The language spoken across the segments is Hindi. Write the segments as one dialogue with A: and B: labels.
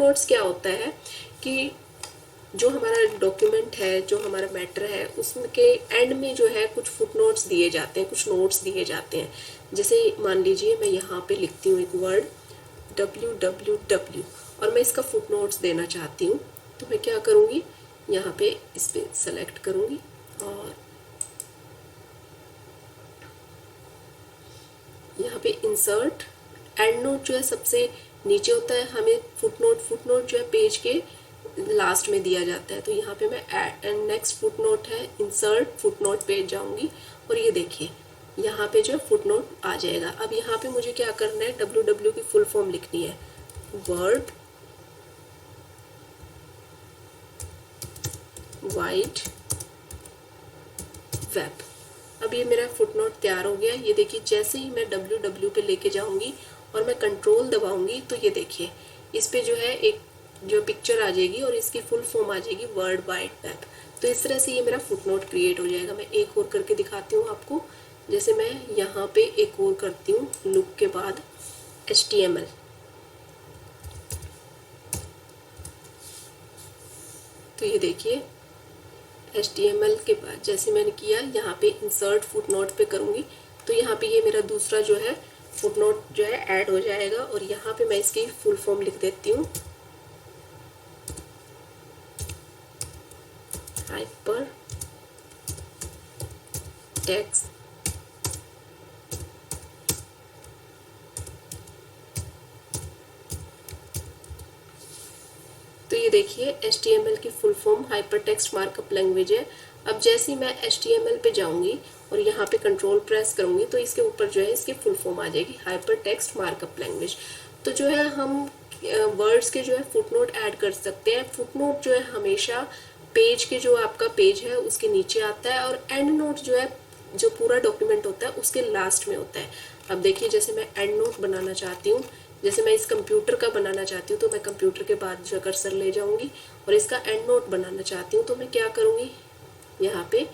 A: फुटनोट्स क्या होता है कि जो हमारा डॉक्यूमेंट है, जो हमारा मैटर है, उसके एंड में जो है कुछ फुटनोट्स दिए जाते हैं, कुछ नोट्स दिए जाते हैं। जैसे मान लीजिए मैं यहाँ पे लिखती हूँ एक वर्ड www और मैं इसका फुटनोट्स देना चाहती हूँ, तो मैं क्या करूँगी, यहाँ पे इस पे सेलेक्ट करूँगी और यहाँ पे इंसर्ट एंड नोट जो है सबसे नीचे होता है। हमें फुटनोट जो है पेज के लास्ट में दिया जाता है। तो यहाँ पे मैं एंड नेक्स्ट फुटनोट है, इंसर्ट फुटनोट पे जाऊंगी और ये देखिए यहाँ पे जो फुटनोट आ जाएगा। अब यहाँ पे मुझे क्या करना है, www की फुल फॉर्म लिखनी है, वर्ल्ड वाइड वेब। अब ये मेरा फुटनोट तैयार हो गया। ये देखिए जैसे ही मैं www पे लेके जाऊंगी और मैं कंट्रोल दबाऊंगी तो ये देखिए इस पे जो है एक जो पिक्चर आ जाएगी और इसकी फुल फॉर्म आ जाएगी वर्ल्ड वाइड वेब। तो इस तरह से ये मेरा फुटनोट क्रिएट हो जाएगा। मैं एक और करके दिखाती हूँ आपको। जैसे मैं यहाँ पे एक और करती हूँ, लुक के बाद HTML, तो ये देखिए HTML के बाद जैसे मैंने किया, यहाँ पे इंसर्ट फुटनोट पे करूँगी तो यहाँ पे ये मेरा दूसरा जो है फुटनोट जो है ऐड हो जाएगा। और यहाँ पे मैं इसकी फुल फॉर्म लिख देती हूँ, हाइपर टेक्स्ट तो ये देखिए HTML की full form hyper text markup language है। अब जैसे ही मैं HTML पे जाऊंगी और यहाँ पे कंट्रोल प्रेस करूंगी तो इसके ऊपर जो है इसकी फुल फॉर्म आ जाएगी, हाइपर टेक्स्ट मार्कअप लैंग्वेज। तो जो है हम वर्ड्स के जो है फुटनोट ऐड कर सकते हैं। फुटनोट जो है हमेशा पेज के जो आपका पेज है उसके नीचे आता है और एंड नोट जो है जो पूरा डॉक्यूमेंट होता है उसके लास्ट में होता है। अब देखिए जैसे मैं एंड नोट बनाना चाहती हूँ, जैसे मैं इस कंप्यूटर का बनाना चाहती हूँ तो मैं कंप्यूटर के बाद जो कर्सर ले जाऊंगी और इसका एंड नोट बनाना चाहती हूँ तो मैं क्या करूँगी, यहाँ पे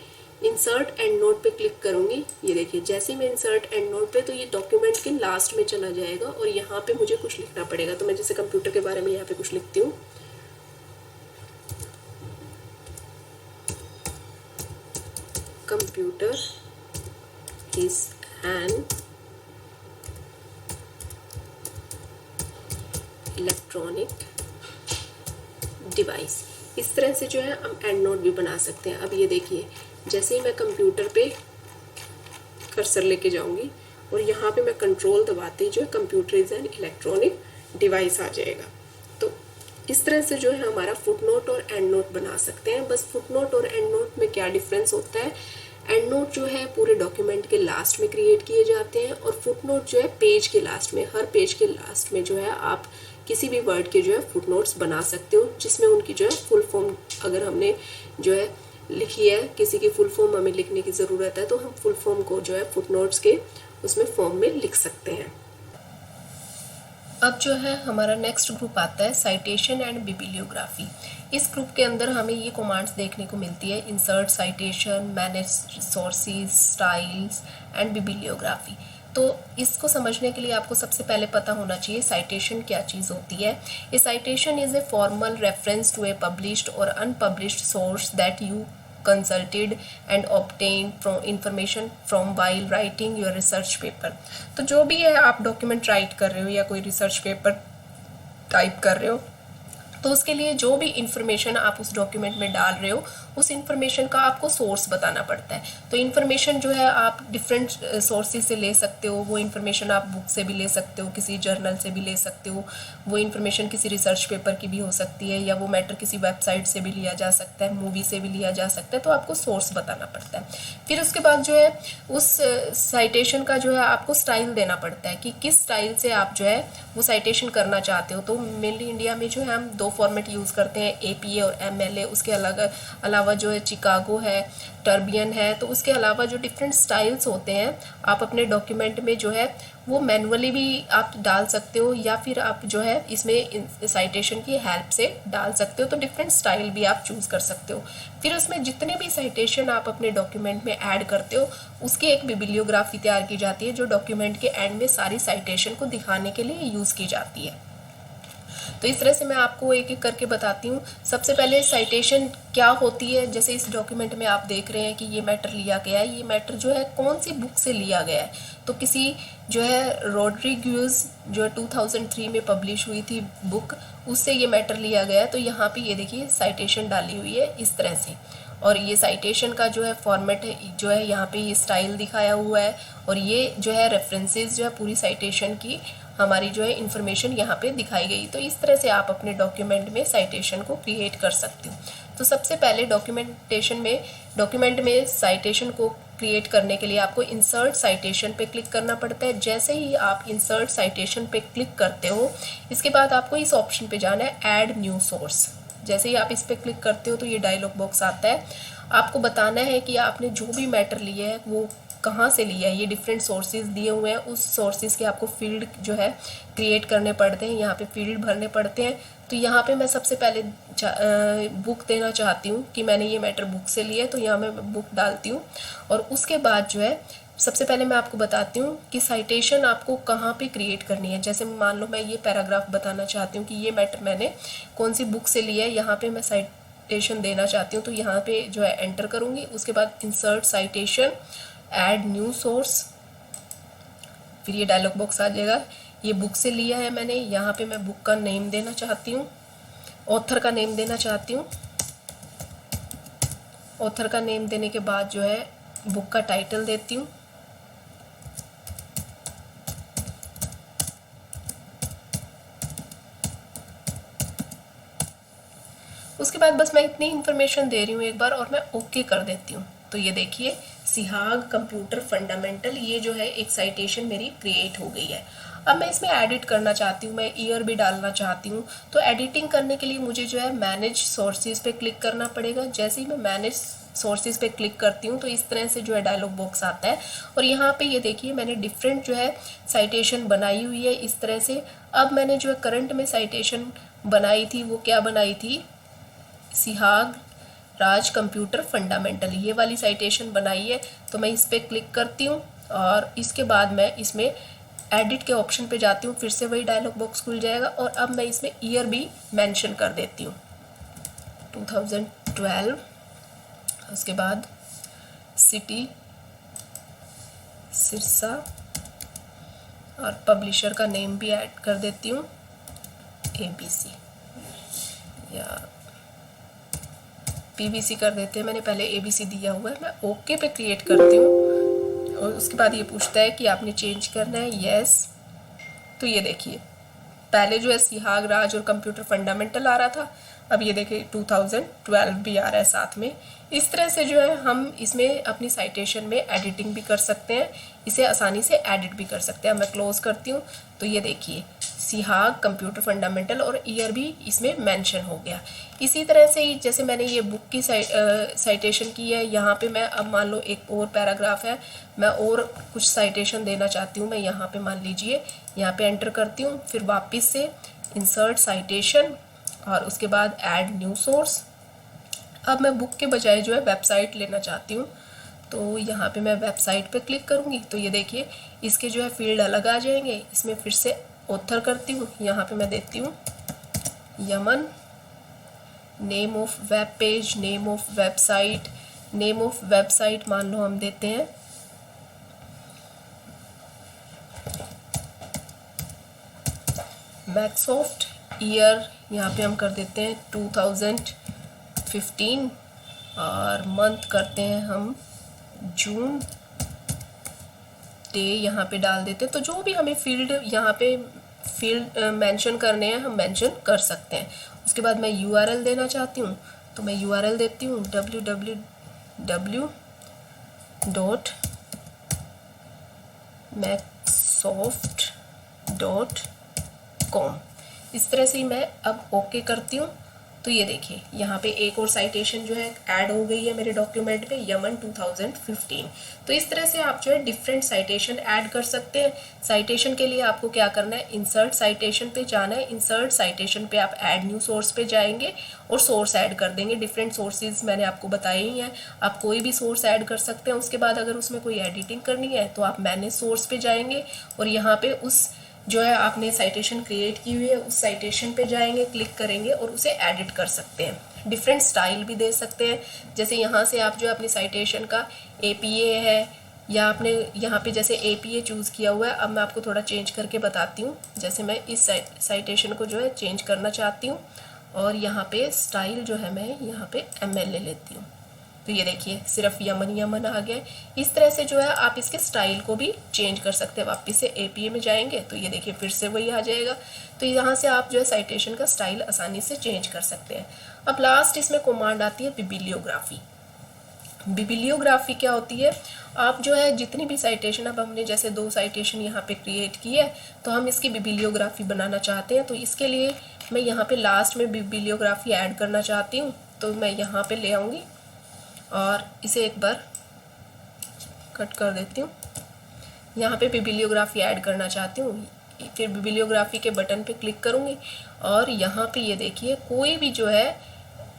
A: इंसर्ट एंड नोट पे क्लिक करूँगी। ये देखिए जैसे मैं इंसर्ट एंड नोट पे तो ये डॉक्यूमेंट के लास्ट में चला जाएगा और यहाँ पे मुझे कुछ लिखना पड़ेगा। तो मैं जैसे कंप्यूटर के बारे में यहाँ पे कुछ लिखती हूँ, computer is an electronic device. इस तरह से जो है हम एंड नोट भी बना सकते हैं। अब ये देखिए जैसे ही मैं कंप्यूटर पे कर्सर लेके जाऊंगी और यहाँ पे मैं कंट्रोल दबाते ही जो है computer is an electronic device आ जाएगा। तो इस तरह से जो है हमारा फुटनोट और एंड नोट बना सकते हैं। बस फुटनोट और एंड नोट में क्या डिफरेंस होता है, एंड नोट जो है पूरे डॉक्यूमेंट के लास्ट में क्रिएट किए जाते हैं और फुटनोट जो है पेज के लास्ट में, हर पेज के लास्ट में जो है आप किसी भी वर्ड के जो है फुटनोट्स बना सकते हो, जिसमें उनकी जो है फुल फॉर्म अगर हमने जो है लिखी है, किसी की फुल फॉर्म हमें लिखने की ज़रूरत है तो हम फुल फॉर्म को जो है फुटनोट्स के उसमें फॉर्म में लिख सकते हैं। अब जो है हमारा नेक्स्ट ग्रुप आता है साइटेशन एंड बिबिलियोग्राफी। इस ग्रुप के अंदर हमें ये कमांड्स देखने को मिलती है, insert citation, manage resources, styles and bibliography. तो इसको समझने के लिए आपको सबसे पहले पता होना चाहिए साइटेशन क्या चीज़ होती है। A citation is a formal reference to a published और unpublished source that you consulted and obtained from information from while writing your research paper। तो जो भी है आप डॉक्यूमेंट राइट कर रहे हो या कोई रिसर्च पेपर टाइप कर रहे हो तो उसके लिए जो भी इंफॉर्मेशन आप उस डॉक्यूमेंट में डाल रहे हो उस इंफॉर्मेशन का आपको सोर्स बताना पड़ता है। तो इंफॉर्मेशन जो है आप डिफरेंट सोर्सेज से ले सकते हो। वो इंफॉर्मेशन आप बुक से भी ले सकते हो, किसी जर्नल से भी ले सकते हो, वो इंफॉर्मेशन किसी रिसर्च पेपर की भी हो सकती है, या वो मैटर किसी वेबसाइट से भी लिया जा सकता है, मूवी से भी लिया जा सकता है। तो आपको सोर्स बताना पड़ता है। फिर उसके बाद जो है उस साइटेशन का जो है आपको स्टाइल देना पड़ता है कि किस स्टाइल से आप जो है वो साइटेशन करना चाहते हो। तो मेनली इंडिया में जो है हम दो फॉर्मेट यूज़ करते हैं, APA और MLA। उसके अलावा जो है चिकागो है, टर्बियन है। तो उसके अलावा जो डिफरेंट स्टाइल्स होते हैं आप अपने डॉक्यूमेंट में जो है वो मैनुअली भी आप डाल सकते हो या फिर आप जो है इसमें साइटेशन की हेल्प से डाल सकते हो। तो डिफरेंट स्टाइल भी आप चूज़ कर सकते हो। फिर उसमें जितने भी साइटेशन आप अपने डॉक्यूमेंट में ऐड करते हो उसकी एक बिबिलियोग्राफी तैयार की जाती है जो डॉक्यूमेंट के एंड में सारी साइटेशन को दिखाने के लिए यूज़ की जाती है। तो इस तरह से मैं आपको एक एक करके बताती हूँ। सबसे पहले साइटेशन क्या होती है। जैसे इस डॉक्यूमेंट में आप देख रहे हैं कि ये मैटर लिया गया है, ये मैटर जो है कौन सी बुक से लिया गया है, तो किसी जो है रोड्रिग्यूज जो है 2003 में पब्लिश हुई थी बुक, उससे ये मैटर लिया गया है। तो यहाँ पे ये देखिए साइटेशन डाली हुई है इस तरह से, और ये साइटेशन का जो है फॉर्मेट है जो है यहाँ पे ये स्टाइल दिखाया हुआ है, और ये जो है रेफरेंसेस जो है पूरी साइटेशन की हमारी जो है इन्फॉर्मेशन यहाँ पे दिखाई गई। तो इस तरह से आप अपने डॉक्यूमेंट में साइटेशन को क्रिएट कर सकते हो। तो सबसे पहले डॉक्यूमेंट में साइटेशन को क्रिएट करने के लिए आपको इंसर्ट साइटेशन पे क्लिक करना पड़ता है। जैसे ही आप इंसर्ट साइटेशन पे क्लिक करते हो, इसके बाद आपको इस ऑप्शन पे जाना है ऐड न्यू सोर्स। जैसे ही आप इस पर क्लिक करते हो तो ये डायलॉग बॉक्स आता है। आपको बताना है कि आपने जो भी मैटर लिया है वो कहाँ से लिया है। ये डिफरेंट सोर्सेज दिए हुए हैं, उस सोर्सेज के आपको फील्ड जो है क्रिएट करने पड़ते हैं, यहाँ पे फील्ड भरने पड़ते हैं। तो यहाँ पे मैं सबसे पहले बुक देना चाहती हूँ कि मैंने ये मैटर बुक से लिया है, तो यहाँ मैं बुक डालती हूँ। और उसके बाद जो है सबसे पहले मैं आपको बताती हूँ कि साइटेशन आपको कहाँ पे क्रिएट करनी है। जैसे मान लो मैं ये पैराग्राफ बताना चाहती हूँ कि ये मैटर मैंने कौन सी बुक से लिया है, यहाँ पे मैं साइटेशन देना चाहती हूँ, तो यहाँ पे जो है एंटर करूँगी। उसके बाद insert citation, add new source, फिर ये डायलॉग बॉक्स आ जाएगा। ये बुक से लिया है मैंने, यहाँ पे मैं बुक का नेम देना चाहती हूँ, ऑथर का नेम देना चाहती हूँ। ऑथर का नेम देने के बाद जो है बुक का टाइटल देती हूँ। उसके बाद बस मैं इतनी इन्फॉर्मेशन दे रही हूँ एक बार, और मैं ओके कर देती हूँ। तो ये देखिए सिहाग कंप्यूटर फंडामेंटल, ये जो है एक साइटेशन मेरी क्रिएट हो गई है। अब मैं इसमें एडिट करना चाहती हूँ, मैं ईयर भी डालना चाहती हूँ। तो एडिटिंग करने के लिए मुझे जो है मैनेज सोर्सेज पे क्लिक करना पड़ेगा। जैसे ही मैं मैनेज सोर्सेज पे क्लिक करती हूँ तो इस तरह से जो है डायलॉग बॉक्स आता है, और यहाँ पे ये देखिए मैंने डिफरेंट जो है साइटेशन बनाई हुई है इस तरह से। अब मैंने जो है करंट में साइटेशन बनाई थी वो क्या बनाई थी, सिहाग राज कंप्यूटर फंडामेंटल, ये वाली साइटेशन बनाई है। तो मैं इस पर क्लिक करती हूँ और इसके बाद मैं इसमें एडिट के ऑप्शन पे जाती हूँ, फिर से वही डायलॉग बॉक्स खुल जाएगा। और अब मैं इसमें ईयर भी मेंशन कर देती हूँ 2012। उसके बाद सिटी सिरसा, और पब्लिशर का नेम भी ऐड कर देती हूँ ABC या PVC कर देते हैं, मैंने पहले ABC दिया हुआ है। मैं ओके पे क्रिएट करती हूँ और उसके बाद ये पूछता है कि आपने चेंज करना है, यस। तो ये देखिए पहले जो है सिहाग राज और कंप्यूटर फंडामेंटल आ रहा था, अब ये देखिए 2012 भी आ रहा है साथ में। इस तरह से जो है हम इसमें अपनी साइटेशन में एडिटिंग भी कर सकते हैं, इसे आसानी से एडिट भी कर सकते हैं। मैं क्लोज करती हूँ तो ये देखिए सिहाग कंप्यूटर फंडामेंटल और ईयर भी इसमें मेंशन हो गया। इसी तरह से ही जैसे मैंने ये बुक की साइटेशन की है, यहाँ पे मैं अब मान लो एक और पैराग्राफ है, मैं और कुछ साइटेशन देना चाहती हूँ। मैं यहाँ पे मान लीजिए यहाँ पे एंटर करती हूँ, फिर वापस से इंसर्ट साइटेशन और उसके बाद ऐड न्यू सोर्स। अब मैं बुक के बजाय जो है वेबसाइट लेना चाहती हूँ, तो यहाँ पे मैं वेबसाइट पे क्लिक करूँगी तो ये देखिए इसके जो है फील्ड अलग आ जाएंगे। इसमें फिर से ऑथर करती हूँ, यहाँ पे मैं देती हूँ Yemen, name of web page, name of website, name of website मान लो हम देते हैं मैक्सॉफ्ट, ईयर यहाँ पे हम कर देते हैं 2015 और मंथ करते हैं हम जून, डे यहाँ पे डाल देते हैं। तो जो भी हमें फील्ड यहाँ पे फील्ड मेंशन करने हैं हम मेंशन कर सकते हैं। उसके बाद मैं URL देना चाहती हूँ तो मैं URL देती हूँ www.macsoft.com। इस तरह से ही मैं अब ओके करती हूँ। तो ये देखिए यहाँ पे एक और साइटेशन जो है ऐड हो गई है मेरे डॉक्यूमेंट में, यमन 2015। तो इस तरह से आप जो है डिफरेंट साइटेशन ऐड कर सकते हैं। साइटेशन के लिए आपको क्या करना है, इंसर्ट साइटेशन पे जाना है। इंसर्ट साइटेशन पे आप ऐड न्यू सोर्स पे जाएंगे और सोर्स ऐड कर देंगे। डिफरेंट सोर्सेज मैंने आपको बताए ही हैं, आप कोई भी सोर्स ऐड कर सकते हैं। उसके बाद अगर उसमें कोई एडिटिंग करनी है तो आप मैनेज सोर्स पे जाएंगे और यहाँ पे उस जो है आपने साइटेशन क्रिएट की हुई है उस साइटेशन पे जाएंगे, क्लिक करेंगे और उसे एडिट कर सकते हैं। डिफरेंट स्टाइल भी दे सकते हैं, जैसे यहाँ से आप जो है अपनी साइटेशन का APA है या आपने यहाँ पे जैसे APA चूज़ किया हुआ है। अब मैं आपको थोड़ा चेंज करके बताती हूँ। जैसे मैं इस साइटेशन को जो है चेंज करना चाहती हूँ और यहाँ पे स्टाइल जो है मैं यहाँ पे ML ले लेती हूँ। तो ये देखिए सिर्फ यमन आ गया। इस तरह से जो है आप इसके स्टाइल को भी चेंज कर सकते हैं। वापस से APA में जाएंगे तो ये देखिए फिर से वही आ जाएगा। तो यहाँ से आप जो है साइटेशन का स्टाइल आसानी से चेंज कर सकते हैं। अब लास्ट इसमें कमांड आती है बिबिलियोग्राफी। बिबिलियोग्राफी क्या होती है, आप जो है जितनी भी साइटेशन, अब हमने जैसे 2 साइटेशन यहाँ पे क्रिएट की है तो हम इसकी बिबिलियोग्राफी बनाना चाहते हैं। तो इसके लिए मैं यहाँ पे लास्ट में बिबिलियोग्राफी ऐड करना चाहती हूँ। तो मैं यहाँ पे ले आऊँगी और इसे एक बार कट कर देती हूँ। यहाँ पे बिबिलियोग्राफी ऐड करना चाहती हूँ, फिर बिबिलियोग्राफी के बटन पे क्लिक करूँगी और यहाँ पे ये देखिए कोई भी जो है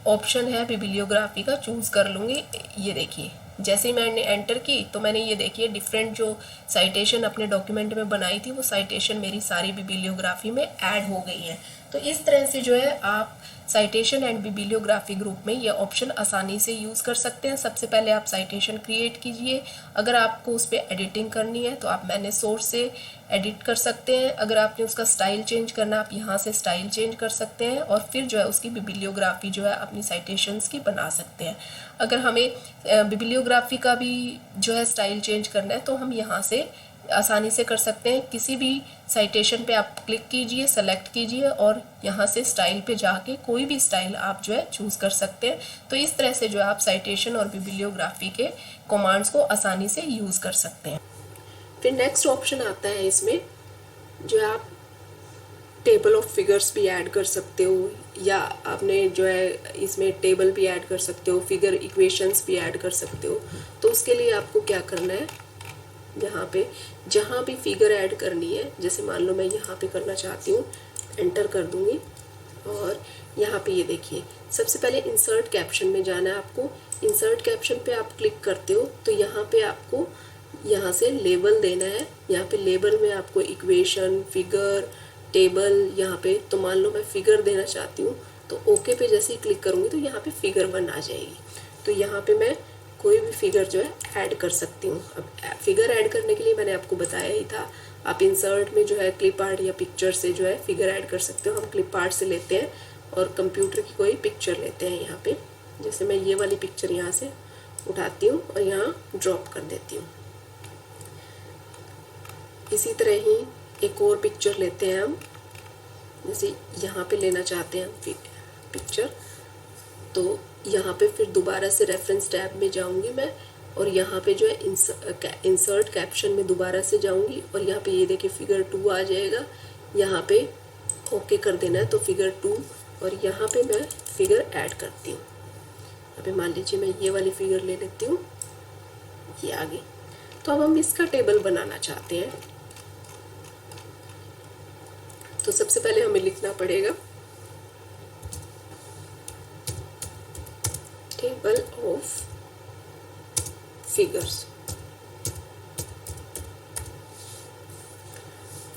A: ऑप्शन है बिबिलियोग्राफी का चूज़ कर लूँगी। ये देखिए जैसे ही मैंने एंटर की तो मैंने ये देखिए डिफरेंट जो साइटेशन अपने डॉक्यूमेंट में बनाई थी वो साइटेशन मेरी सारी बिबिलियोग्राफी में ऐड हो गई है। तो इस तरह से जो है आप साइटेशन एंड बिबिलियोग्राफी ग्रुप में ये ऑप्शन आसानी से यूज़ कर सकते हैं। सबसे पहले आप साइटेशन क्रिएट कीजिए। अगर आपको उस पर एडिटिंग करनी है तो आप मैनेज सोर्स से एडिट कर सकते हैं। अगर आपने उसका स्टाइल चेंज करना आप यहाँ से स्टाइल चेंज कर सकते हैं और फिर जो है उसकी बिबिलियोग्राफी जो है अपनी साइटेशंस की बना सकते हैं। अगर हमें बिबिलियोग्राफी का भी जो है स्टाइल चेंज करना है तो हम यहाँ से आसानी से कर सकते हैं। किसी भी साइटेशन पे आप क्लिक कीजिए, सेलेक्ट कीजिए और यहाँ से स्टाइल पे जाके कोई भी स्टाइल आप जो है चूज़ कर सकते हैं। तो इस तरह से जो है आप साइटेशन और बिबिलियोग्राफी के कमांड्स को आसानी से यूज़ कर सकते हैं। फिर नेक्स्ट ऑप्शन आता है इसमें जो है आप टेबल ऑफ फिगर्स भी ऐड कर सकते हो या आपने जो है इसमें टेबल भी ऐड कर सकते हो, फिगर इक्वेशंस भी ऐड कर सकते हो। तो उसके लिए आपको क्या करना है, यहाँ पे जहाँ भी फिगर ऐड करनी है, जैसे मान लो मैं यहाँ पे करना चाहती हूँ, एंटर कर दूँगी और यहाँ पे ये देखिए सबसे पहले इंसर्ट कैप्शन में जाना है आपको। इंसर्ट कैप्शन पे आप क्लिक करते हो तो यहाँ पे आपको यहाँ से लेबल देना है। यहाँ पे लेबल में आपको इक्वेशन, फिगर, टेबल, यहाँ पे तो मान लो मैं फिगर देना चाहती हूँ तो ओके पे जैसे ही क्लिक करूँगी तो यहाँ पे फिगर 1 आ जाएगी। तो यहाँ पे मैं कोई भी फिगर जो है ऐड कर सकती हूँ। अब फिगर ऐड करने के लिए मैंने आपको बताया ही था, आप इंसर्ट में जो है क्लिप आर्ट या पिक्चर से जो है फिगर ऐड कर सकते हो। हम क्लिप आर्ट से लेते हैं और कंप्यूटर की कोई पिक्चर लेते हैं। यहाँ पे जैसे मैं ये वाली पिक्चर यहाँ से उठाती हूँ और यहाँ ड्रॉप कर देती हूँ। इसी तरह ही एक और पिक्चर लेते हैं हम, जैसे यहाँ पे लेना चाहते हैं हम पिक्चर, तो यहाँ पे फिर दोबारा से रेफरेंस टैब में जाऊँगी मैं और यहाँ पे जो है इंसर्ट कैप्शन में दोबारा से जाऊँगी और यहाँ पे ये देखिए फिगर 2 आ जाएगा। यहाँ पे ओके कर देना है तो फिगर 2 और यहाँ पे मैं फिगर ऐड करती हूँ। यहाँ पे मान लीजिए मैं ये वाली फिगर ले लेती हूँ, ये आ गई। तो अब हम इसका टेबल बनाना चाहते हैं तो सबसे पहले हमें लिखना पड़ेगा टेबल ऑफ फिगर्स।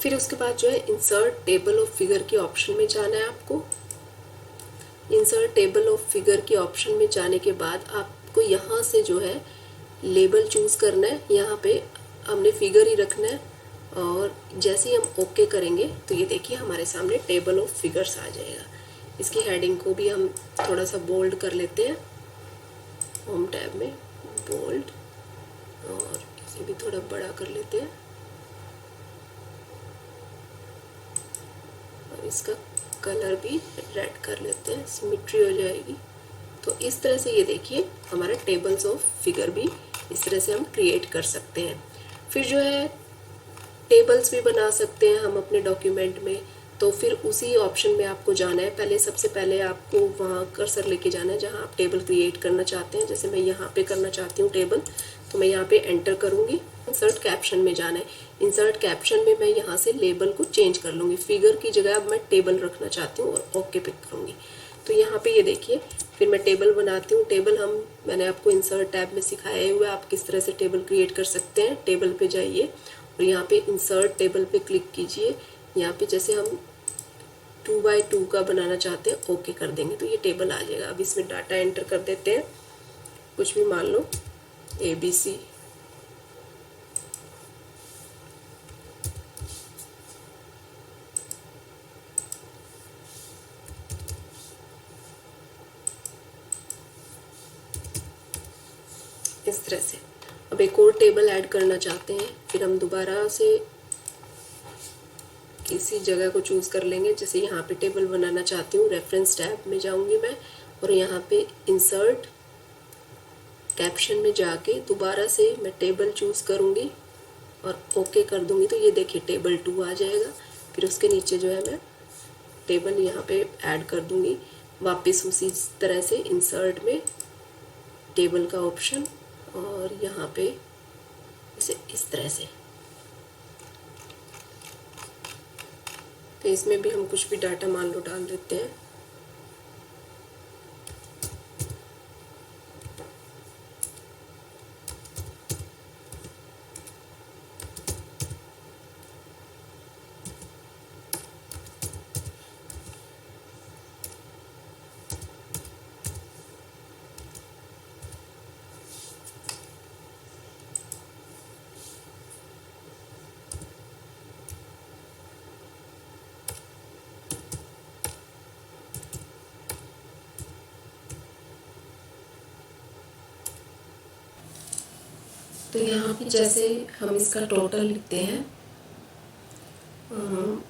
A: फिर उसके बाद जो है इंसर्ट टेबल ऑफ फिगर के ऑप्शन में जाना है आपको। इंसर्ट टेबल ऑफ फिगर के ऑप्शन में जाने के बाद आपको यहाँ से जो है लेबल चूज करना है। यहाँ पे हमने फिगर ही रखना है और जैसे ही हम ओके करेंगे तो ये देखिए हमारे सामने टेबल ऑफ फिगर्स आ जाएगा। इसकी हेडिंग को भी हम थोड़ा सा बोल्ड कर लेते हैं, होम टैब में बोल्ड, और इसे भी थोड़ा बड़ा कर लेते हैं और इसका कलर भी रेड कर लेते हैं, सिमेट्री हो जाएगी। तो इस तरह से ये देखिए हमारा टेबल्स ऑफ फिगर भी इस तरह से हम क्रिएट कर सकते हैं। फिर जो है टेबल्स भी बना सकते हैं हम अपने डॉक्यूमेंट में। तो फिर उसी ऑप्शन में आपको जाना है। पहले सबसे पहले आपको वहाँ कर्सर लेके जाना है जहाँ आप टेबल क्रिएट करना चाहते हैं। जैसे मैं यहाँ पे करना चाहती हूँ टेबल, तो मैं यहाँ पे एंटर करूँगी। इंसर्ट कैप्शन में जाना है। इंसर्ट कैप्शन में मैं यहाँ से लेबल को चेंज कर लूँगी, फिगर की जगह अब मैं टेबल रखना चाहती हूँ और ओके पे करूँगी। तो यहाँ पे ये देखिए फिर मैं टेबल बनाती हूँ। टेबल मैंने आपको इंसर्ट टैब में सिखाया हुआ है आप किस तरह से टेबल क्रिएट कर सकते हैं। टेबल पे जाइए और यहाँ पे इंसर्ट टेबल पे क्लिक कीजिए। यहाँ पे जैसे हम 2x2 का बनाना चाहते हैं, ओके कर देंगे तो ये टेबल आ जाएगा। अब इसमें डाटा एंटर कर देते हैं, कुछ भी मान लो ABC। इस तरह से अब एक और टेबल ऐड करना चाहते हैं, फिर हम दोबारा से किसी जगह को चूज़ कर लेंगे। जैसे यहाँ पे टेबल बनाना चाहती हूँ, रेफरेंस टैब में जाऊँगी मैं और यहाँ पे इंसर्ट कैप्शन में जाके दोबारा से मैं टेबल चूज़ करूँगी और ओके कर दूँगी तो ये देखिए टेबल 2 आ जाएगा। फिर उसके नीचे जो है मैं टेबल यहाँ पे ऐड कर दूँगी, वापस उसी तरह से इंसर्ट में टेबल का ऑप्शन और यहाँ पे इसे इस तरह से। तो इसमें भी हम कुछ भी डाटा मान लो डाल देते हैं। तो यहाँ पे जैसे हम इसका टोटल लिखते हैं,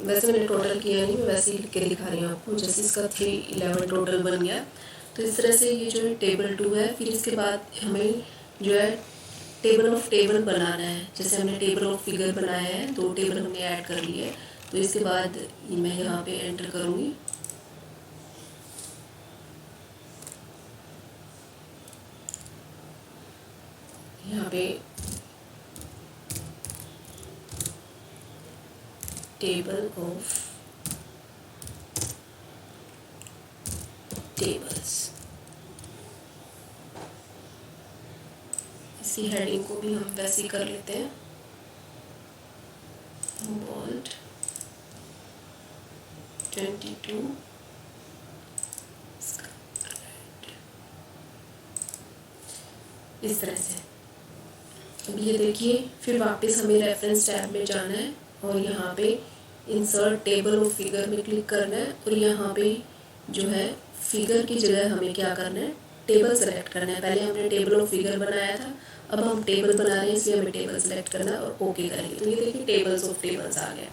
A: वैसे मैंने टोटल किया नहीं, मैं वैसे ही लिख के दिखा रही हूँ आपको। जैसे इसका 311 टोटल बन गया। तो इस तरह से ये जो है टेबल 2 है। फिर इसके बाद हमें जो है टेबल ऑफ टेबल बनाना है। जैसे हमने टेबल ऑफ फिगर बनाया है, 2 टेबल हमने ऐड कर लिए है। तो इसके बाद मैं यहाँ पे एंटर करूँगी, यहाँ पे टेबल ऑफ टेबल्स, इसी हेडिंग को भी हम वैसे ही कर लेते हैं, बोल्ड 22 इस तरह से। अब ये देखिए, फिर वापस हमें रेफरेंस टैब में जाना है और यहाँ पे इंसर्ट टेबल ऑफ फिगर में क्लिक करना है और यहाँ पे जो है फिगर की जगह हमें क्या करना है, टेबल सेलेक्ट करना है। पहले हमने टेबल ऑफ फिगर बनाया था, अब हम टेबल बना रहे हैं, इसलिए हमें टेबल सेलेक्ट करना है और ओके करेंगे। तो ये देखिए टेबल्स ऑफ टेबल्स आ गया।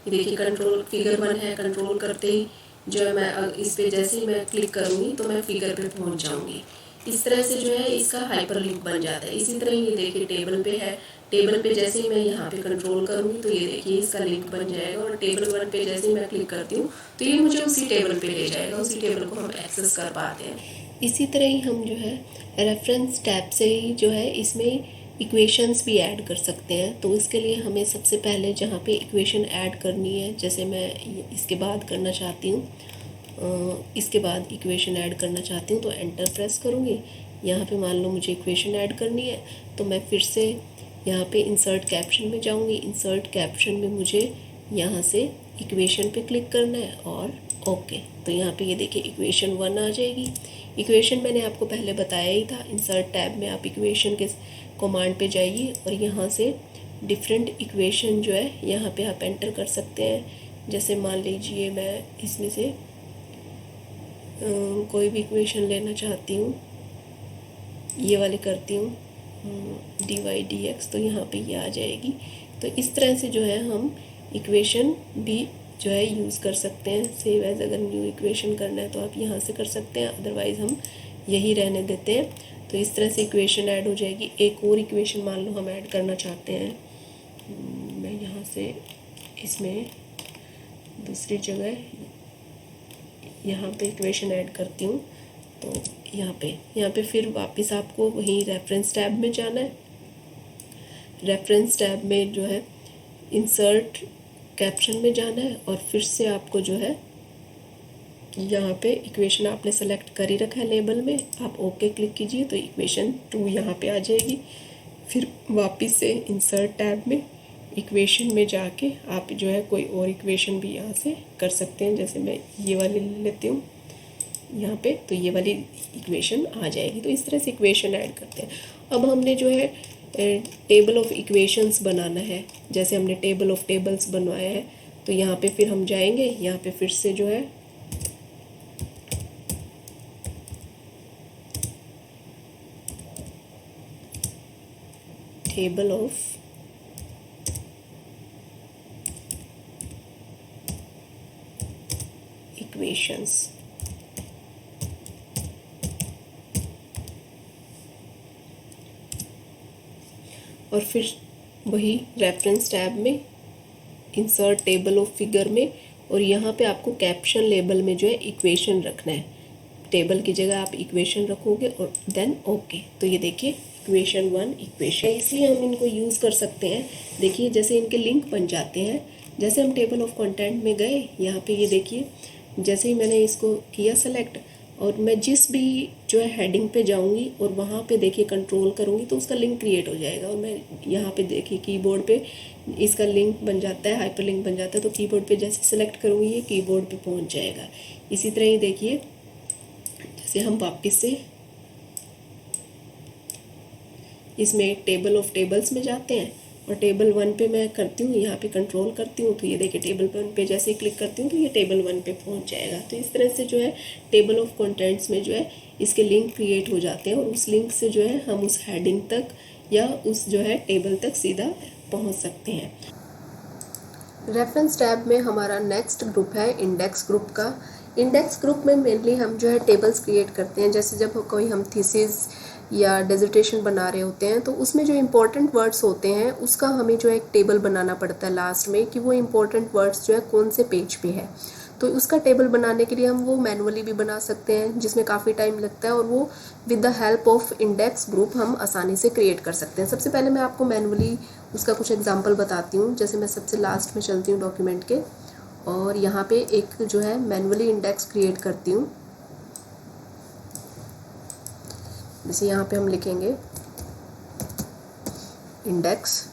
A: ये देखिए कंट्रोल फिगर 1 है, कंट्रोल करते ही जो है मैं इस पे जैसे ही मैं क्लिक करूँगी तो मैं फिगर पे पहुँच जाऊँगी। इस तरह से जो है इसका हाइपर लिंक बन जाता है। इसी तरह ये देखिए टेबल पे है, टेबल पे जैसे ही मैं यहाँ पे कंट्रोल करूँगी तो ये देखिए इसका लिंक बन जाएगा और टेबल 1 पे जैसे ही मैं क्लिक करती हूँ तो ये मुझे उसी टेबल पे ले जाएगा, उसी टेबल को हम एक्सेस कर पाते हैं। इसी तरह ही हम जो है रेफरेंस टैब से ही जो है इसमें इक्वेशंस भी ऐड कर सकते हैं। तो इसके लिए हमें सबसे पहले जहाँ पे इक्वेशन ऐड करनी है, जैसे मैं इसके बाद करना चाहती हूँ, इसके बाद इक्वेशन ऐड करना चाहती हूँ तो एंटर प्रेस करूँगी। यहाँ पे मान लो मुझे इक्वेशन ऐड करनी है तो मैं फिर से यहाँ पे इंसर्ट कैप्शन में जाऊँगी। इंसर्ट कैप्शन में मुझे यहाँ से इक्वेशन पे क्लिक करना है और ओके। तो यहाँ पे ये देखिए इक्वेशन 1 आ जाएगी। इक्वेशन मैंने आपको पहले बताया ही था, इंसर्ट टैब में आप इक्वेशन के कमांड पे जाइए और यहाँ से डिफरेंट इक्वेशन जो है यहाँ पे आप एंटर कर सकते हैं। जैसे मान लीजिए मैं इसमें से कोई भी इक्वेशन लेना चाहती हूँ, ये वाली करती हूँ dy/dx, तो यहाँ पे ये आ जाएगी। तो इस तरह से जो है हम इक्वेशन भी जो है यूज़ कर सकते हैं। सेव एज अगर न्यू इक्वेशन करना है तो आप यहाँ से कर सकते हैं, अदरवाइज़ हम यही रहने देते हैं। तो इस तरह से इक्वेशन ऐड हो जाएगी। एक और इक्वेशन मान लो हम ऐड करना चाहते हैं, मैं यहाँ से इसमें दूसरी जगह यहाँ पे इक्वेशन ऐड करती हूँ। तो यहाँ पे फिर वापस आपको वही रेफरेंस टैब में जाना है। रेफरेंस टैब में जो है इंसर्ट कैप्शन में जाना है और फिर से आपको जो है यहाँ पे इक्वेशन आपने सेलेक्ट कर ही रखा है लेबल में, आप ओके क्लिक कीजिए तो इक्वेशन 2 यहाँ पे आ जाएगी। फिर वापस से इंसर्ट टैब में इक्वेशन में जाके आप जो है कोई और इक्वेशन भी यहाँ से कर सकते हैं। जैसे मैं ये वाली ले लेती हूँ यहाँ पे, तो ये वाली इक्वेशन आ जाएगी। तो इस तरह से इक्वेशन ऐड करते हैं। अब हमने जो है टेबल ऑफ इक्वेशंस बनाना है। जैसे हमने टेबल ऑफ टेबल्स बनवाया है, तो यहाँ पे फिर हम जाएंगे, यहाँ पे फिर से जो है टेबल ऑफ इक्वेशंस, और फिर वही रेफरेंस टैब में इंसर्ट टेबल ऑफ फिगर में, और यहाँ पे आपको कैप्शन लेबल में जो है इक्वेशन रखना है। टेबल की जगह आप इक्वेशन रखोगे और देन ओके। तो ये देखिए इक्वेशन 1 इक्वेशन, इसलिए हम इनको यूज़ कर सकते हैं। देखिए जैसे इनके लिंक बन जाते हैं। जैसे हम टेबल ऑफ कंटेंट में गए, यहाँ पे ये देखिए जैसे ही मैंने इसको किया सेलेक्ट, और मैं जिस भी जो है हेडिंग पे जाऊंगी और वहाँ पे देखिए कंट्रोल करूँगी तो उसका लिंक क्रिएट हो जाएगा। और मैं यहाँ पे देखिए कीबोर्ड पे इसका लिंक बन जाता है, हाइपर लिंक बन जाता है। तो कीबोर्ड पे जैसे सेलेक्ट करूँगी ये कीबोर्ड पे पहुँच जाएगा। इसी तरह ही देखिए जैसे हम वापस से इसमें टेबल ऑफ टेबल्स में जाते हैं और टेबल 1 पे मैं करती हूँ, यहाँ पे कंट्रोल करती हूँ, तो ये देखिए टेबल 1 पे जैसे ही क्लिक करती हूँ तो ये टेबल 1 पे पहुँच जाएगा। तो इस तरह से जो है टेबल ऑफ कंटेंट्स में जो है इसके लिंक क्रिएट हो जाते हैं, और उस लिंक से जो है हम उस हेडिंग तक या उस जो है टेबल तक सीधा पहुँच सकते हैं। रेफरेंस टैब में हमारा नेक्स्ट ग्रुप है इंडेक्स ग्रुप का। इंडेक्स ग्रुप में मेनली हम जो है टेबल्स क्रिएट करते हैं। जैसे जब कोई हम थीसिस या डिसर्टेशन बना रहे होते हैं तो उसमें जो इम्पोर्टेंट वर्ड्स होते हैं उसका हमें जो है एक टेबल बनाना पड़ता है लास्ट में, कि वो इम्पोर्टेंट वर्ड्स जो है कौन से पेज पे है। तो उसका टेबल बनाने के लिए हम वो मैनुअली भी बना सकते हैं, जिसमें काफ़ी टाइम लगता है, और वो with the help of index group हम आसानी से क्रिएट कर सकते हैं। सबसे पहले मैं आपको मैनुअली उसका कुछ एग्जांपल बताती हूँ। जैसे मैं सबसे लास्ट में चलती हूँ डॉक्यूमेंट के, और यहाँ पे एक जो है मैनुअली इंडेक्स क्रिएट करती हूँ। जैसे यहाँ पे हम लिखेंगे इंडेक्स,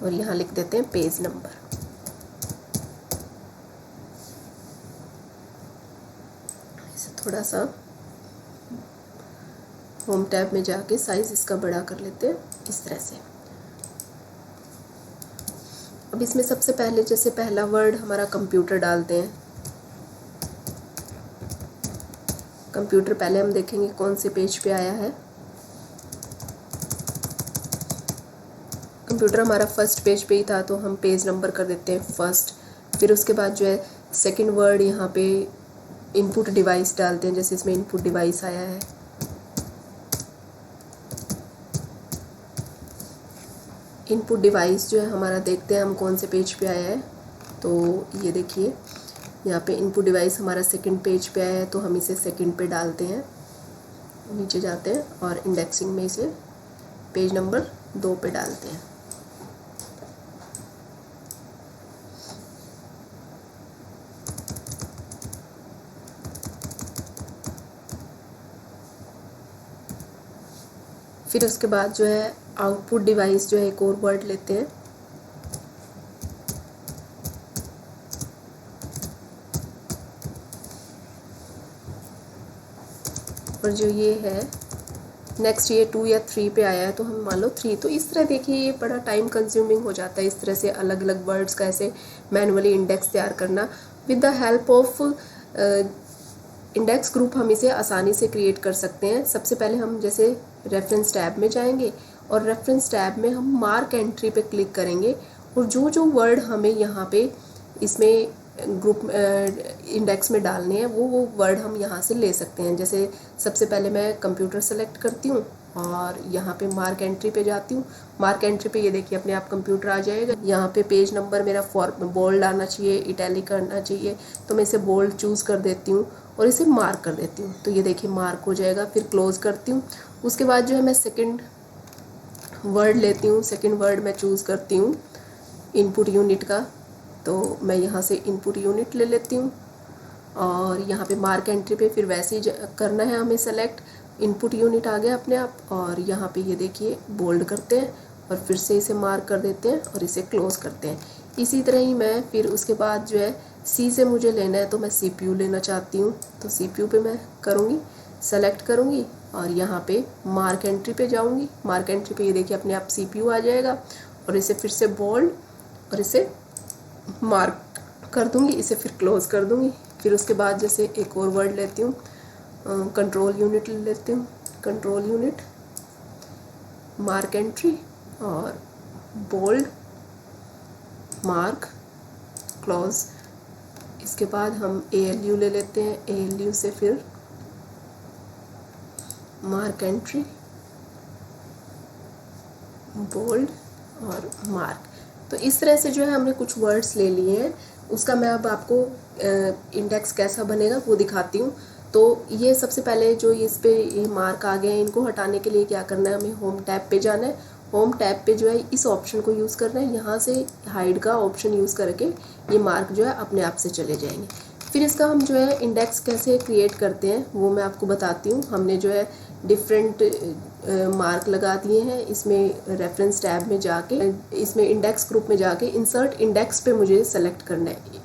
A: और यहाँ लिख देते हैं पेज नंबर। इसे थोड़ा सा होम टैब में जाके साइज इसका बड़ा कर लेते हैं इस तरह से। अब इसमें सबसे पहले जैसे पहला वर्ड हमारा कंप्यूटर डालते हैं। कंप्यूटर पहले हम देखेंगे कौन से पेज पे आया है। कंप्यूटर हमारा फर्स्ट पेज पे ही था, तो हम पेज नंबर कर देते हैं फर्स्ट। फिर उसके बाद जो है सेकंड वर्ड यहाँ पे इनपुट डिवाइस डालते हैं। जैसे इसमें इनपुट डिवाइस आया है, इनपुट डिवाइस जो है हमारा देखते हैं हम कौन से पेज पे आया है। तो ये देखिए यहाँ पे इनपुट डिवाइस हमारा सेकंड पेज पे आया है, तो हम इसे सेकंड पे डालते हैं, नीचे जाते हैं और इंडेक्सिंग में इसे पेज नंबर 2 पे डालते हैं। फिर उसके बाद जो है आउटपुट डिवाइस जो है एक और वर्ड लेते हैं, और जो ये है नेक्स्ट ये 2 या 3 पे आया है, तो हम मान लो 3। तो इस तरह देखिए ये बड़ा टाइम कंज्यूमिंग हो जाता है इस तरह से अलग अलग वर्ड्स का ऐसे मैनुअली इंडेक्स तैयार करना। With the help of index group हम इसे आसानी से क्रिएट कर सकते हैं। सबसे पहले हम जैसे रेफरेंस टैब में जाएंगे और रेफरेंस टैब में हम मार्क एंट्री पे क्लिक करेंगे, और जो जो वर्ड हमें यहाँ पे इसमें ग्रुप इंडेक्स में डालने हैं वो वर्ड हम यहाँ से ले सकते हैं। जैसे सबसे पहले मैं कंप्यूटर सेलेक्ट करती हूँ और यहाँ पे मार्क एंट्री पे जाती हूँ। मार्क एंट्री पे ये देखिए अपने आप कंप्यूटर आ जाएगा। यहाँ पे पेज नंबर मेरा बोल्ड आना चाहिए, इटैलिक करना चाहिए, तो मैं इसे बोल्ड चूज़ कर देती हूँ और इसे मार्क कर देती हूँ। तो ये देखिए मार्क हो जाएगा। फिर क्लोज़ करती हूँ। उसके बाद जो है मैं सेकेंड वर्ड लेती हूँ। सेकेंड वर्ड मैं चूज़ करती हूँ इनपुट यूनिट का, तो मैं यहाँ से इनपुट यूनिट ले लेती हूँ और यहाँ पे मार्क एंट्री पे फिर वैसे ही करना है हमें सेलेक्ट, इनपुट यूनिट आ गया अपने आप, और यहाँ पे ये देखिए बोल्ड करते हैं और फिर से इसे मार्क कर देते हैं और इसे क्लोज करते हैं। इसी तरह ही मैं फिर उसके बाद जो है सी से मुझे लेना है तो मैं CPU लेना चाहती हूँ, तो CPU पे मैं करूँगी, सेलेक्ट करूँगी और यहाँ पे मार्क एंट्री पे जाऊँगी। मार्क एंट्री पे ये देखिए अपने आप CPU आ जाएगा और इसे फिर से बोल्ड और इसे मार्क कर दूँगी, इसे फिर क्लोज कर दूँगी। फिर उसके बाद जैसे एक और वर्ड लेती हूँ, कंट्रोल यूनिट ले लेती हूँ, कंट्रोल यूनिट, मार्क एंट्री और बोल्ड, मार्क, क्लोज। इसके बाद हम ALU ले लेते हैं, ALU से फिर मार्क एंट्री, बोल्ड और मार्क। तो इस तरह से जो है हमने कुछ वर्ड्स ले लिए हैं। उसका मैं अब आपको इंडेक्स कैसा बनेगा वो दिखाती हूँ। तो ये सबसे पहले जो इस पे ये मार्क आ गए हैं, इनको हटाने के लिए क्या करना है, हमें होम टैब पे जाना है। होम टैब पे जो है इस ऑप्शन को यूज़ करना है, यहाँ से हाइड का ऑप्शन यूज़ करके ये मार्क जो है अपने आप से चले जाएंगे। फिर इसका हम जो है इंडेक्स कैसे क्रिएट करते हैं वो मैं आपको बताती हूँ। हमने जो है डिफरेंट मार्क लगा दिए हैं इसमें रेफरेंस टैब में जाके, इसमें इंडेक्स ग्रुप में जाके इंसर्ट इंडेक्स पे मुझे सेलेक्ट करना है।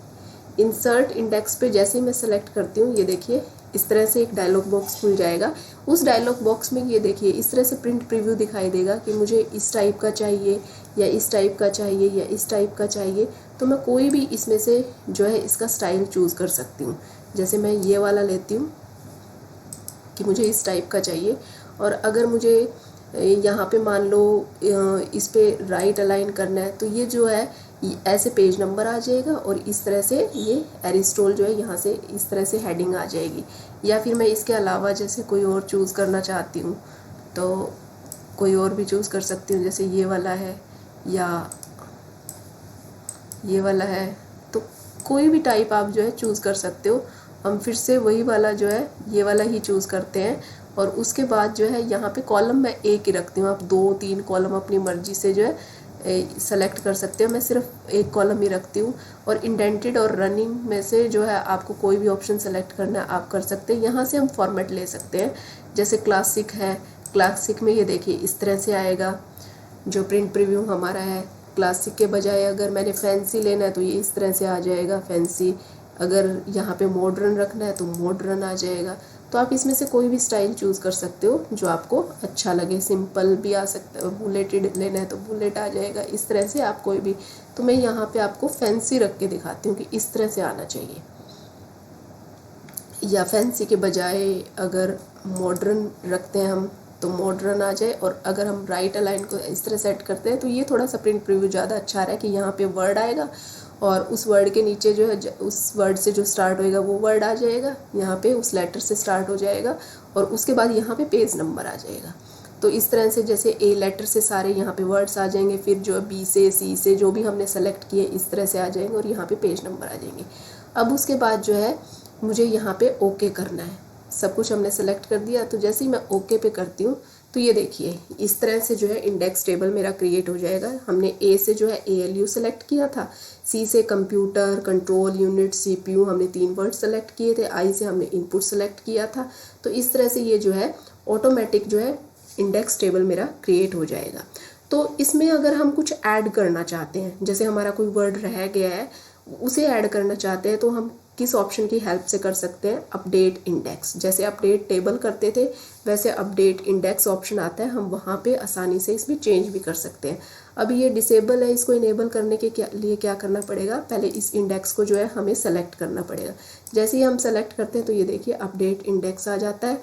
A: इंसर्ट इंडेक्स पे जैसे ही मैं सेलेक्ट करती हूँ, ये देखिए इस तरह से एक डायलॉग बॉक्स खुल जाएगा। उस डायलॉग बॉक्स में ये देखिए इस तरह से प्रिंट प्रीव्यू दिखाई देगा कि मुझे इस टाइप का चाहिए या इस टाइप का चाहिए या इस टाइप का चाहिए। तो मैं कोई भी इसमें से जो है इसका स्टाइल चूज़ कर सकती हूँ। जैसे मैं ये वाला लेती हूँ कि मुझे इस टाइप का चाहिए, और अगर मुझे यहाँ पे मान लो इस पे राइट अलाइन करना है तो ये जो है ऐसे पेज नंबर आ जाएगा और इस तरह से ये एरिस्टोल जो है यहाँ से इस तरह से हेडिंग आ जाएगी। या फिर मैं इसके अलावा जैसे कोई और चूज़ करना चाहती हूँ तो कोई और भी चूज़ कर सकती हूँ, जैसे ये वाला है या ये वाला है, तो कोई भी टाइप आप जो है चूज़ कर सकते हो। हम फिर से वही वाला जो है ये वाला ही चूज़ करते हैं और उसके बाद जो है यहाँ पे कॉलम मैं एक ही रखती हूँ। आप 2-3 कॉलम अपनी मर्जी से जो है सेलेक्ट कर सकते हो, मैं सिर्फ एक कॉलम ही रखती हूँ। और इंडेंटेड और रनिंग में से जो है आपको कोई भी ऑप्शन सेलेक्ट करना है आप कर सकते हैं। यहाँ से हम फॉर्मेट ले सकते हैं, जैसे क्लासिक है, क्लासिक में ये देखिए इस तरह से आएगा जो प्रिंट प्रीव्यू हमारा है। क्लासिक के बजाय अगर मैंने फैंसी लेना है तो ये इस तरह से आ जाएगा फैंसी। अगर यहाँ पे मॉडर्न रखना है तो मॉडर्न आ जाएगा। तो आप इसमें से कोई भी स्टाइल चूज़ कर सकते हो जो आपको अच्छा लगे। सिंपल भी आ सकता है, बुलेटेड लेना है तो बुलेट आ जाएगा, इस तरह से आप कोई भी। तो मैं यहाँ पे आपको फैंसी रख के दिखाती हूँ कि इस तरह से आना चाहिए, या फैंसी के बजाय अगर मॉडर्न रखते हैं हम तो मॉडर्न आ जाए। और अगर हम राइट अलाइन को इस तरह सेट करते हैं तो ये थोड़ा सा प्रिंट प्रीव्यू ज़्यादा अच्छा रहा है कि यहाँ पे वर्ड आएगा और उस वर्ड के नीचे जो है उस वर्ड से जो स्टार्ट होएगा वो वर्ड आ जाएगा, यहाँ पे उस लेटर से स्टार्ट हो जाएगा और उसके बाद यहाँ पे पेज नंबर आ जाएगा। तो इस तरह से जैसे A लेटर से सारे यहाँ पे वर्ड्स आ जाएंगे, फिर जो B से C से जो भी हमने सेलेक्ट किए इस तरह से आ जाएंगे और यहाँ पे पेज नंबर आ जाएंगे। अब उसके बाद जो है मुझे यहाँ पे ओके करना है। सब कुछ हमने सेलेक्ट कर दिया, तो जैसे ही मैं ओके पे करती हूँ तो ये देखिए इस तरह से जो है इंडेक्स टेबल मेरा क्रिएट हो जाएगा। हमने A से जो है ALU सेलेक्ट किया था, C से कंप्यूटर, कंट्रोल यूनिट, CPU हमने 3 वर्ड सेलेक्ट किए थे, I से हमने इनपुट सेलेक्ट किया था। तो इस तरह से ये जो है ऑटोमेटिक जो है इंडेक्स टेबल मेरा क्रिएट हो जाएगा। तो इसमें अगर हम कुछ ऐड करना चाहते हैं, जैसे हमारा कोई वर्ड रह गया है उसे ऐड करना चाहते हैं, तो हम किस ऑप्शन की हेल्प से कर सकते हैं, अपडेट इंडेक्स। जैसे अपडेट टेबल करते थे वैसे अपडेट इंडेक्स ऑप्शन आता है, हम वहाँ पे आसानी से इसमें चेंज भी कर सकते हैं। अब ये डिसेबल है, इसको इनेबल करने के लिए क्या करना पड़ेगा, पहले इस इंडेक्स को जो है हमें सेलेक्ट करना पड़ेगा। जैसे ही हम सेलेक्ट करते हैं तो ये देखिए अपडेट इंडेक्स आ जाता है।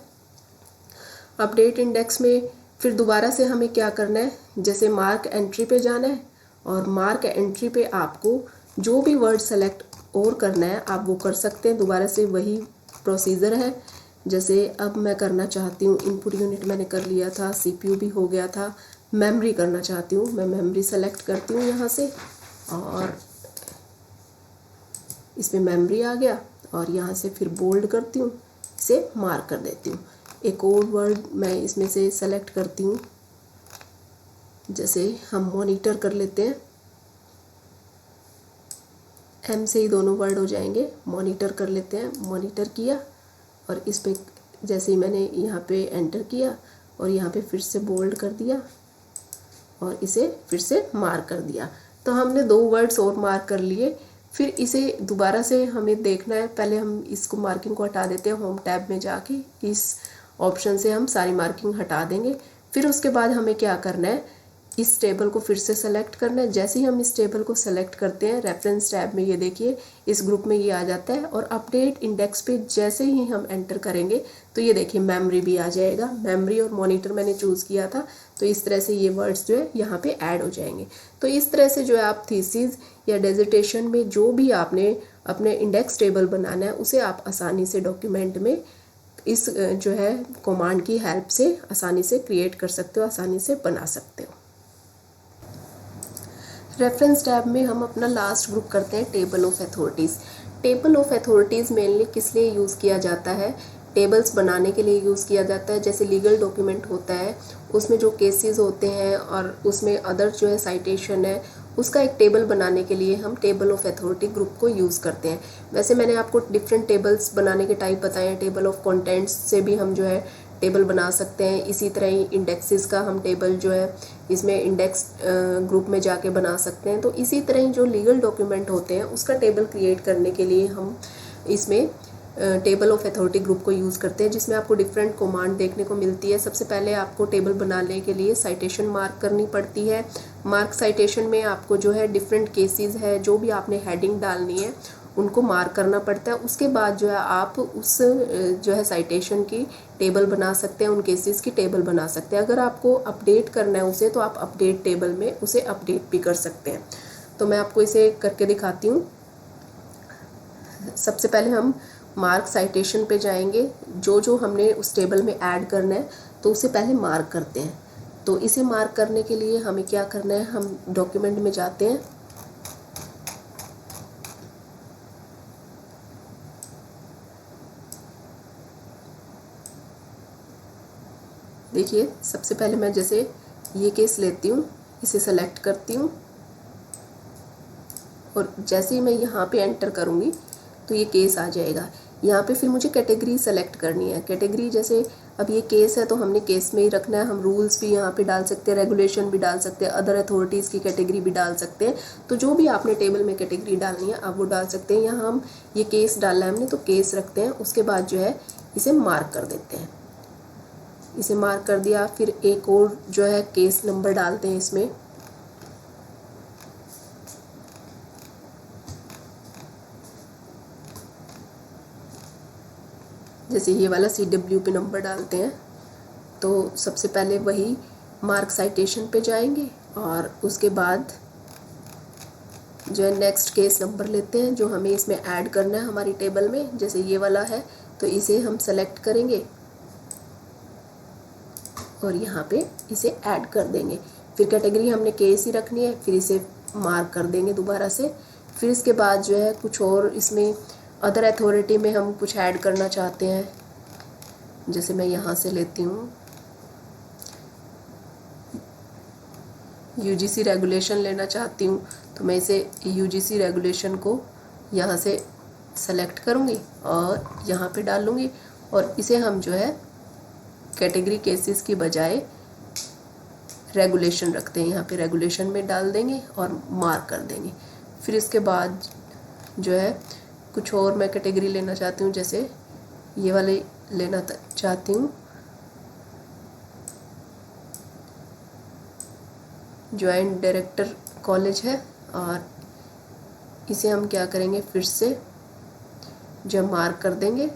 A: अपडेट इंडेक्स में फिर दोबारा से हमें क्या करना है, जैसे मार्क एंट्री पे जाना है और मार्क एंट्री पे आपको जो भी वर्ड सेलेक्ट और करना है आप वो कर सकते हैं। दोबारा से वही प्रोसीजर है। जैसे अब मैं करना चाहती हूँ, इनपुट यूनिट मैंने कर लिया था, CPU भी हो गया था, मेमोरी करना चाहती हूँ, मैं मेमोरी सेलेक्ट करती हूँ यहाँ से और इसमें मेमोरी आ गया और यहाँ से फिर बोल्ड करती हूँ, इसे मार्क कर देती हूँ। एक और वर्ड मैं इसमें से सेलेक्ट करती हूँ, जैसे हम मॉनिटर कर लेते हैं, एम से ही दोनों वर्ड हो जाएंगे। मॉनिटर कर लेते हैं, मॉनिटर किया और इस पे जैसे ही मैंने यहाँ पे एंटर किया और यहाँ पे फिर से बोल्ड कर दिया और इसे फिर से मार्क कर दिया। तो हमने 2 वर्ड्स और मार्क कर लिए। फिर इसे दोबारा से हमें देखना है, पहले हम इसको मार्किंग को हटा देते हैं। होम टैब में जाके इस ऑप्शन से हम सारी मार्किंग हटा देंगे। फिर उसके बाद हमें क्या करना है, इस टेबल को फिर से सेलेक्ट करना है। जैसे ही हम इस टेबल को सेलेक्ट करते हैं, रेफरेंस टैब में ये देखिए इस ग्रुप में ये आ जाता है। और अपडेट इंडेक्स पे जैसे ही हम एंटर करेंगे तो ये देखिए मेमोरी भी आ जाएगा। मेमोरी और मॉनिटर मैंने चूज़ किया था, तो इस तरह से ये वर्ड्स जो है यहाँ पे ऐड हो जाएंगे। तो इस तरह से जो है आप थीसिस या डिसर्टेशन में जो भी आपने अपने इंडेक्स टेबल बनाना है उसे आप आसानी से डॉक्यूमेंट में इस जो है कमांड की हेल्प से आसानी से क्रिएट कर सकते हो, आसानी से बना सकते हो। रेफरेंस टैब में हम अपना लास्ट ग्रुप करते हैं, table of authorities. Table of authorities mainly किस लिए यूज़ किया जाता है, टेबल्स बनाने के लिए यूज़ किया जाता है। जैसे लीगल डॉक्यूमेंट होता है, उसमें जो केसेस होते हैं और उसमें अदर जो है साइटेशन है, उसका एक टेबल बनाने के लिए हम टेबल ऑफ अथॉरिटी ग्रुप को यूज़ करते हैं। वैसे मैंने आपको डिफरेंट टेबल्स बनाने के टाइप बताए हैं। टेबल ऑफ कंटेंट्स से भी हम जो है टेबल बना सकते हैं। इसी तरह ही इंडेक्सेस का हम टेबल जो है इसमें इंडेक्स ग्रुप में जाके बना सकते हैं। तो इसी तरह ही जो लीगल डॉक्यूमेंट होते हैं उसका टेबल क्रिएट करने के लिए हम इसमें टेबल ऑफ अथॉरिटी ग्रुप को यूज़ करते हैं, जिसमें आपको डिफरेंट कमांड देखने को मिलती है। सबसे पहले आपको टेबल बनाने के लिए साइटेशन मार्क करनी पड़ती है। मार्क साइटेशन में आपको जो है डिफरेंट केसेस है, जो भी आपने हेडिंग डालनी है उनको मार्क करना पड़ता है। उसके बाद जो है आप उस जो है साइटेशन की टेबल बना सकते हैं, उन केसेस की टेबल बना सकते हैं। अगर आपको अपडेट करना है उसे तो आप अपडेट टेबल में उसे अपडेट भी कर सकते हैं। तो मैं आपको इसे करके दिखाती हूँ। सबसे पहले हम मार्क साइटेशन पे जाएंगे। जो जो हमने उस टेबल में ऐड करना है तो उसे पहले मार्क करते हैं। तो इसे मार्क करने के लिए हमें क्या करना है, हम डॉक्यूमेंट में जाते हैं। देखिए सबसे पहले मैं जैसे ये केस लेती हूँ, इसे सेलेक्ट करती हूँ और जैसे ही मैं यहाँ पे एंटर करूँगी तो ये केस आ जाएगा। यहाँ पे फिर मुझे कैटेगरी सेलेक्ट करनी है। कैटेगरी जैसे अब ये केस है तो हमने केस में ही रखना है। हम रूल्स भी यहाँ पे डाल सकते हैं, रेगुलेशन भी डाल सकते हैं, अदर अथॉरिटीज़ की कैटेगरी भी डाल सकते हैं। तो जो भी आपने टेबल में कैटेगरी डालनी है आप वो डाल सकते हैं। यहाँ हम ये केस डालना है हमने तो केस रखते हैं। उसके बाद जो है इसे मार्क कर देते हैं। इसे मार्क कर दिया, फिर एक और जो है केस नंबर डालते हैं इसमें। जैसे ये वाला CWP नंबर डालते हैं। तो सबसे पहले वही मार्क साइटेशन पे जाएंगे और उसके बाद जो है नेक्स्ट केस नंबर लेते हैं जो हमें इसमें ऐड करना है हमारी टेबल में। जैसे ये वाला है तो इसे हम सेलेक्ट करेंगे और यहाँ पे इसे ऐड कर देंगे। फिर कैटेगरी हमने केस ही रखनी है, फिर इसे मार्क कर देंगे दोबारा से। फिर इसके बाद जो है कुछ और इसमें अदर अथॉरिटी में हम कुछ ऐड करना चाहते हैं। जैसे मैं यहाँ से लेती हूँ UGC रेगुलेशन लेना चाहती हूँ, तो मैं इसे UGC रेगुलेशन को यहाँ से सेलेक्ट करूँगी और यहाँ पे डालूँगी और इसे हम जो है कैटेगरी केसेस की बजाय रेगुलेशन रखते हैं। यहाँ पे रेगुलेशन में डाल देंगे और मार्क कर देंगे। फिर इसके बाद जो है कुछ और मैं कैटेगरी लेना चाहती हूँ, जैसे ये वाले लेना चाहती हूँ, जॉइंट डायरेक्टर कॉलेज है। और इसे हम क्या करेंगे, फिर से जो मार्क कर देंगे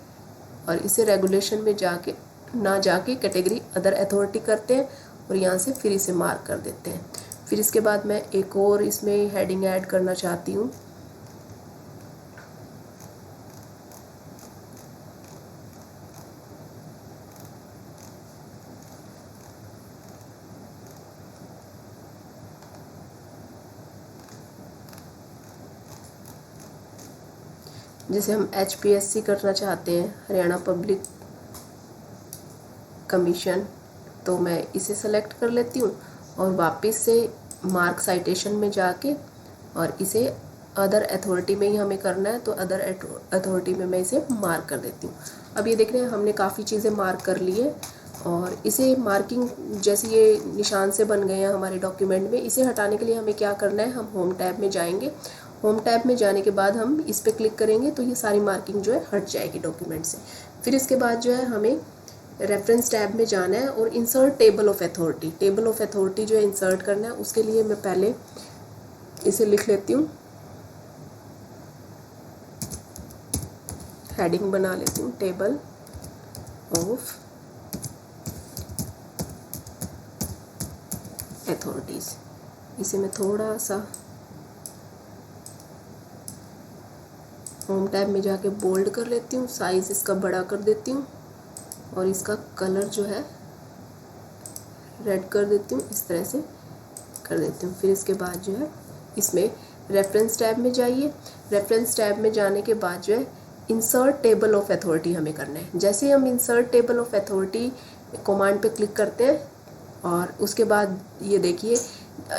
A: और इसे रेगुलेशन में जाके कैटेगरी अदर अथॉरिटी करते हैं और यहाँ से फिर इसे मार्क कर देते हैं। फिर इसके बाद मैं एक और इसमें हेडिंग ऐड करना चाहती हूँ। जैसे हम HPSC करना चाहते हैं, हरियाणा पब्लिक कमीशन, तो मैं इसे सेलेक्ट कर लेती हूँ और वापस से मार्क साइटेशन में जाके और इसे अदर अथॉरिटी में ही हमें करना है, तो अदर अथॉरिटी में मैं इसे मार्क कर देती हूँ। अब ये देख रहे हैं हमने काफ़ी चीज़ें मार्क कर ली है, और इसे मार्किंग जैसे ये निशान से बन गए हैं हमारे डॉक्यूमेंट में, इसे हटाने के लिए हमें क्या करना है, हम होम टैब में जाएंगे। होम टैब में जाने के बाद हम इस पर क्लिक करेंगे तो ये सारी मार्किंग जो है हट जाएगी डॉक्यूमेंट से। फिर इसके बाद जो है हमें रेफरेंस टैब में जाना है और insert table of authority, table of authority जो है इंसर्ट करना है। उसके लिए मैं पहले इसे लिख लेती हूँ, हेडिंग बना लेती हूँ, टेबल ऑफ अथॉरिटीज़। इसे मैं थोड़ा सा होम टैब में जाके बोल्ड कर लेती हूँ, साइज़ इसका बड़ा कर देती हूँ और इसका कलर जो है रेड कर देती हूँ, इस तरह से कर देती हूँ। फिर इसके बाद जो है इसमें रेफरेंस टैब में जाइए। रेफरेंस टैब में जाने के बाद जो है इंसर्ट टेबल ऑफ अथॉरिटी हमें करना है। जैसे ही हम insert table of authority command पे क्लिक करते हैं और उसके बाद ये देखिए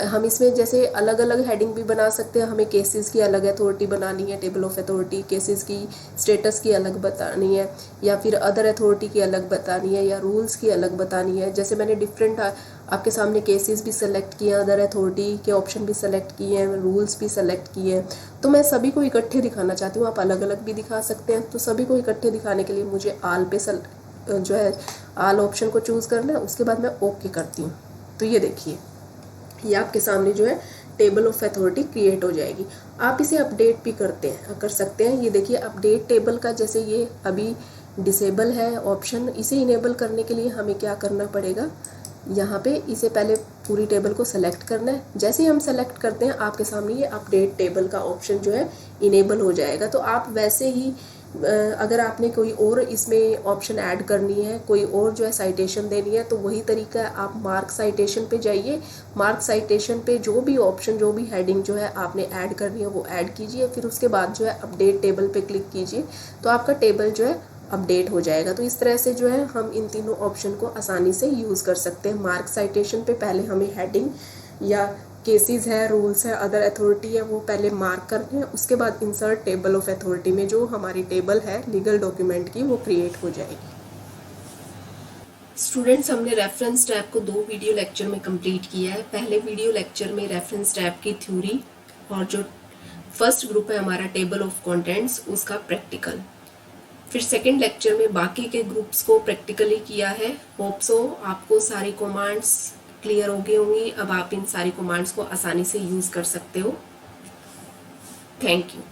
A: हम इसमें जैसे अलग अलग हेडिंग भी बना सकते हैं। हमें केसेस की अलग अथॉरिटी बनानी है, टेबल ऑफ अथॉरिटी, केसेस की स्टेटस की अलग बतानी है, या फिर अदर अथॉरिटी की अलग बतानी है, या रूल्स की अलग बतानी है। जैसे मैंने डिफरेंट आपके सामने केसेस भी सेलेक्ट किए हैं, अदर अथॉरिटी के ऑप्शन भी सेलेक्ट किए हैं, रूल्स भी सेलेक्ट किए हैं, तो मैं सभी को इकट्ठे दिखाना चाहती हूँ। आप अलग अलग भी दिखा सकते हैं, तो सभी को इकट्ठे दिखाने के लिए मुझे आल पे जो है आल ऑप्शन को चूज़ करना है। उसके बाद मैं ओके करती हूँ, तो ये देखिए ये आपके सामने जो है टेबल ऑफ अथॉरिटी क्रिएट हो जाएगी। आप इसे अपडेट भी कर सकते हैं। ये देखिए अपडेट टेबल का, जैसे ये अभी डिसेबल है ऑप्शन, इसे इनेबल करने के लिए हमें क्या करना पड़ेगा, यहाँ पे इसे पहले पूरी टेबल को सेलेक्ट करना है। जैसे ही हम सेलेक्ट करते हैं आपके सामने ये अपडेट टेबल का ऑप्शन जो है इनेबल हो जाएगा। तो आप वैसे ही अगर आपने कोई और इसमें ऑप्शन ऐड करनी है, कोई और जो है साइटेशन देनी है, तो वही तरीका है। आप मार्क साइटेशन पे जाइए, मार्क साइटेशन पे जो भी ऑप्शन, जो भी हेडिंग जो है आपने ऐड करनी है वो ऐड कीजिए। फिर उसके बाद जो है अपडेट टेबल पे क्लिक कीजिए, तो आपका टेबल जो है अपडेट हो जाएगा। तो इस तरह से जो है हम इन तीनों ऑप्शन को आसानी से यूज़ कर सकते हैं। मार्क साइटेशन पे पहले हमें हेडिंग या केसेस है, रूल्स है, अदर अथॉरिटी है, वो पहले मार्क करते हैं। उसके बाद इंसर्ट टेबल ऑफ अथॉरिटी में जो हमारी टेबल है लीगल डॉक्यूमेंट की, वो क्रिएट हो जाएगी। स्टूडेंट्स, हमने रेफरेंस टैब को 2 वीडियो लेक्चर में कंप्लीट किया है। पहले वीडियो लेक्चर में रेफरेंस टैब की थ्योरी और जो फर्स्ट ग्रुप है हमारा टेबल ऑफ कंटेंट्स, उसका प्रैक्टिकल। फिर सेकंड लेक्चर में बाकी के ग्रुप्स को प्रैक्टिकली किया है। होप सो आपको सारी कमांड्स क्लियर हो गई होंगी। अब आप इन सारी कमांड्स को आसानी से यूज़ कर सकते हो। Thank you.